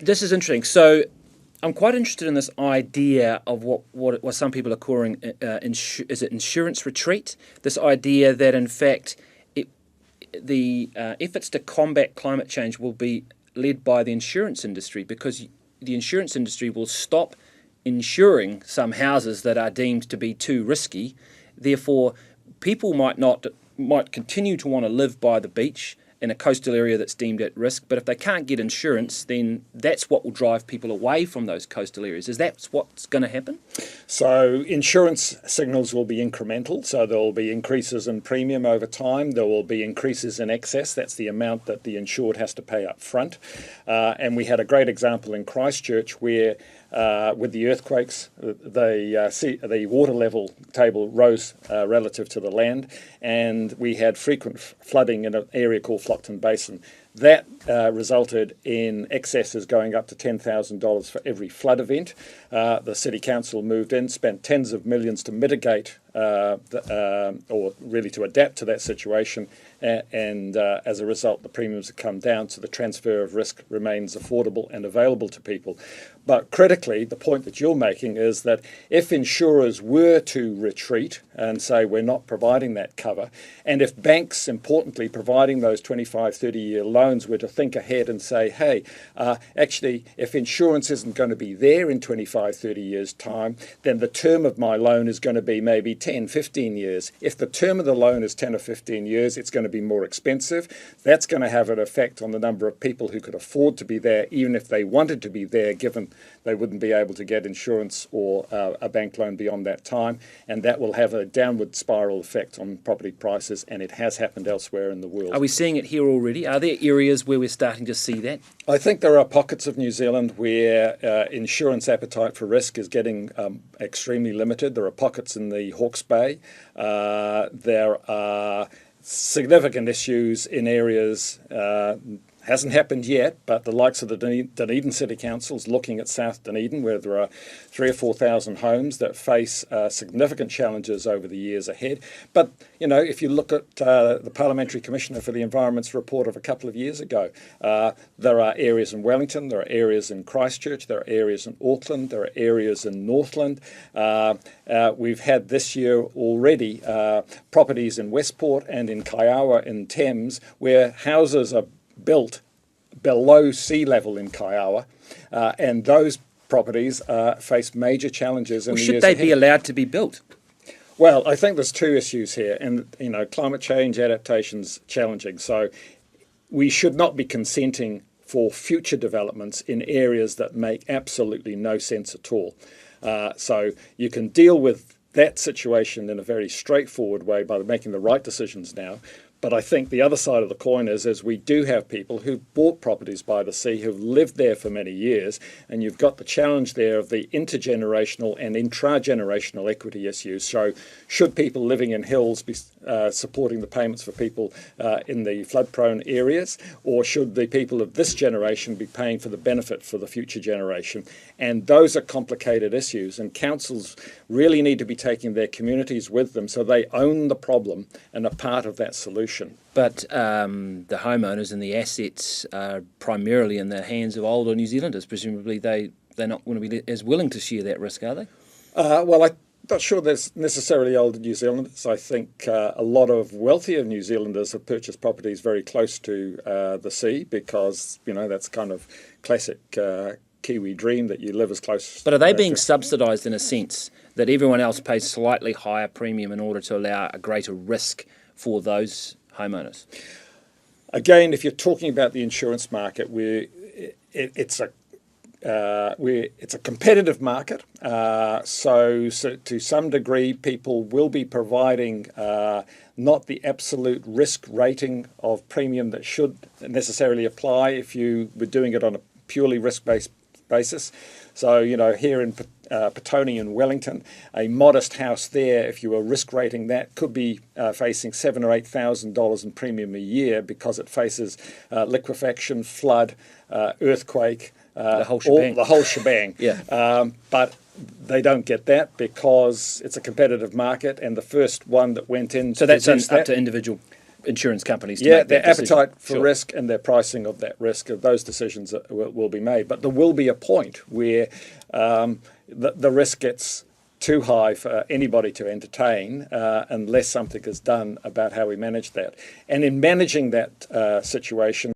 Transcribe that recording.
This is interesting. So I'm quite interested in this idea of what some people are calling is it insurance retreat? This idea that in fact the efforts to combat climate change will be led by the insurance industry, because the insurance industry will stop insuring some houses that are deemed to be too risky. Therefore, people might continue to want to live by the beach in a coastal area that's deemed at risk, but if they can't get insurance, then that's what will drive people away from those coastal areas. Is that what's going to happen? So insurance signals will be incremental, so there will be increases in premium over time, there will be increases in excess, that's the amount that the insured has to pay up front. And we had a great example in Christchurch where with the earthquakes, the water level table rose relative to the land, and we had frequent flooding in an area called Flockton Basin. That resulted in excesses going up to $10,000 for every flood event. The City Council moved in, spent tens of millions to mitigate or really to adapt to that situation, and as a result the premiums have come down, so the transfer of risk remains affordable and available to people. But critically, the point that you're making is that if insurers were to retreat and say we're not providing that cover, and if banks, importantly, providing those 25, 30-year loans were to think ahead and say, hey, actually, if insurance isn't going to be there in 25, 30 years' time, then the term of my loan is going to be maybe 10, 15 years. If the term of the loan is 10 or 15 years, it's going to be more expensive. That's going to have an effect on the number of people who could afford to be there, even if they wanted to be there, given they wouldn't be able to get insurance or a bank loan beyond that time. And that will have a downward spiral effect on property prices, and it has happened elsewhere in the world. Are we seeing it here already? Are there areas where we're starting to see that? I think there are pockets of New Zealand where insurance appetite for risk is getting extremely limited. There are pockets in the Hawke's Bay. There are significant issues in areas, hasn't happened yet, but the likes of the Dunedin City Council is looking at South Dunedin, where there are 3,000 or 4,000 homes that face significant challenges over the years ahead. But, you know, if you look at the Parliamentary Commissioner for the Environment's report of a couple of years ago, there are areas in Wellington, there are areas in Christchurch, there are areas in Auckland, there are areas in Northland. We've had this year already properties in Westport and in Kaiawa in Thames where houses are built below sea level in Kaiawa, and those properties face major challenges in the years ahead. Should they be allowed to be built? Well, I think there's two issues here, and climate change adaptation's challenging, so we should not be consenting for future developments in areas that make absolutely no sense at all. So you can deal with that situation in a very straightforward way by making the right decisions now. But I think the other side of the coin is we do have people who've bought properties by the sea, who've lived there for many years, and you've got the challenge there of the intergenerational and intra-generational equity issues. So should people living in hills be supporting the payments for people in the flood-prone areas, or should the people of this generation be paying for the benefit for the future generation? And those are complicated issues, and councils really need to be taking their communities with them so they own the problem and are part of that solution. But the homeowners and the assets are primarily in the hands of older New Zealanders. Presumably they're not going to be as willing to share that risk, are they? Well, I'm not sure there's necessarily older New Zealanders. I think a lot of wealthier New Zealanders have purchased properties very close to the sea because, that's kind of classic Kiwi dream that you live as close. But are they being subsidised in a sense that everyone else pays slightly higher premium in order to allow a greater risk for those homeowners? Again, if you're talking about the insurance market, it's a competitive market. So to some degree, people will be providing not the absolute risk rating of premium that should necessarily apply if you were doing it on a purely risk-based basis. So, here in Petone in Wellington, a modest house there, if you were risk rating that, could be facing $7,000 or $8,000 in premium a year because it faces liquefaction, flood, earthquake, the whole shebang. The whole shebang. Yeah. But they don't get that because it's a competitive market, and the first one that went in. So that's up to individual insurance companies to Yeah, make their that decision. appetite for Sure. risk and their pricing of that risk, of those decisions will be made. But there will be a point where the risk gets too high for anybody to entertain unless something is done about how we manage that. And in managing that situation,